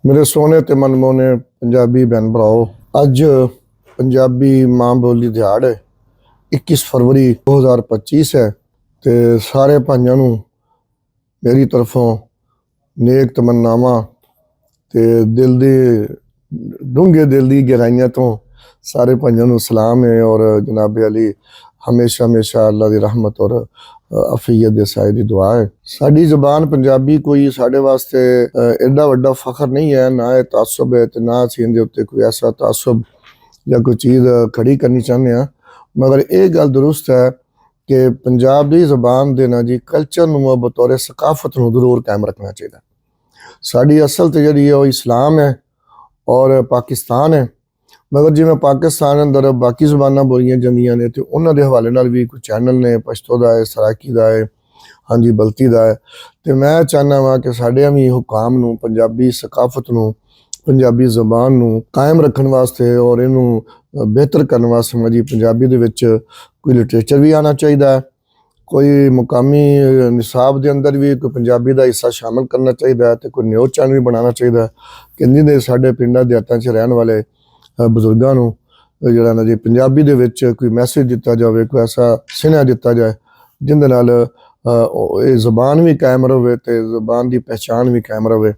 ਮੇਰੇ ਸੋਹਣੇ ਤੇ ਮਨਮੋਹਣੇ ਪੰਜਾਬੀ ਭੈਣ ਭਰਾਓ, ਅੱਜ ਪੰਜਾਬੀ ਮਾਂ ਬੋਲੀ ਦਿਹਾੜ ਹੈ। 21 ਫਰਵਰੀ 2025 ਹੈ ਤੇ ਸਾਰੇ ਭਾਈਆਂ ਨੂੰ ਮੇਰੀ ਤਰਫੋਂ ਨੇਕ ਤਮੰਨਾਵਾਂ ਤੇ ਦਿਲ ਦੀ ਡੂੰਘੇ ਦਿਲ ਦੀ ਗਹਿਰਾਈਆਂ ਤੋਂ ਸਾਰੇ ਭਾਈਆਂ ਨੂੰ ਸਲਾਮ ਹੈ। ਔਰ ਜਨਾਬ ਅਲੀ ਹਮੇਸ਼ਾ ਹਮੇਸ਼ਾ ਅੱਲਾ ਦੀ ਰਹਿਮਤ ਔਰ ਅਫੀयत ਦੇ ਸਾਏ ਦੀ ਦੁਆ ਹੈ। ਸਾਡੀ ਜ਼ੁਬਾਨ ਪੰਜਾਬੀ ਕੋਈ ਸਾਡੇ ਵਾਸਤੇ ਐਡਾ ਵੱਡਾ ਫਖਰ ਨਹੀਂ ਹੈ, ਨਾ ਇਹ ਤਾਸੁਬ ਹੈ ਤੇ ਨਾ ਅਸੀਂ ਇਹਦੇ ਉੱਤੇ ਕੋਈ ਐਸਾ ਤਾਸੁਬ ਜਾਂ ਕੋਈ ਚੀਜ਼ ਖੜੀ ਕਰਨੀ ਚਾਹੁੰਦੇ ਹਾਂ। ਮਗਰ ਇਹ ਗੱਲ ਦਰੁਸਤ ਹੈ ਕਿ ਪੰਜਾਬ ਦੀ ਜ਼ਬਾਨ ਦੇ ਨਾਲ ਜੀ ਕਲਚਰ ਨੂੰ ਬਤੌਰ ਸਕਾਫਤ ਨੂੰ ਜ਼ਰੂਰ ਕਾਇਮ ਰੱਖਣਾ ਚਾਹੀਦਾ। ਸਾਡੀ ਅਸਲ ਤੇ ਜਿਹੜੀ ਹੈ ਉਹ ਇਸਲਾਮ ਹੈ ਔਰ ਪਾਕਿਸਤਾਨ ਹੈ। मगर जिमें पाकिस्तान अंदर बाकी ज़बानां बोलियां जांदियां ने तो उन्हां दे हवाले नाल भी कोई चैनल ने पश्तो दा है, सराकी दा है, हाँ जी बल्ती दा है। तो मैं चाहना वा कि साढ़े भी हुकाम नूं पंजाबी सकाफत नूं पंजाबी ज़बान नूं कायम रखण वास्ते और इनू बेहतर करने वास्ते जी पंजाबी दे विच कोई लिटरेचर भी आना चाहिए, कोई मुकामी निसाब के अंदर भी कोई पंजाबी का हिस्सा शामिल करना चाहिए, तो कोई न्यूज़ चैनल भी बनाना चाहिए कि जिन्हें साढ़े पिंडां देहातां च रहने वाले ਬਜ਼ੁਰਗਾਂ ਨੂੰ ਜਿਹੜਾ ਨਾ ਜੀ ਪੰਜਾਬੀ ਦੇ ਵਿੱਚ ਕੋਈ ਮੈਸੇਜ ਦਿੱਤਾ ਜਾਵੇ, ਕੋਈ ਐਸਾ ਸੁਨੇਹਾ ਦਿੱਤਾ ਜਾਏ ਜਿਹਦੇ ਨਾਲ ਇਹ ਜ਼ਬਾਨ ਵੀ ਕਾਇਮ ਰਹੇ ਤੇ ਜ਼ਬਾਨ ਦੀ ਪਹਿਚਾਣ ਵੀ ਕਾਇਮ ਰਹੇ।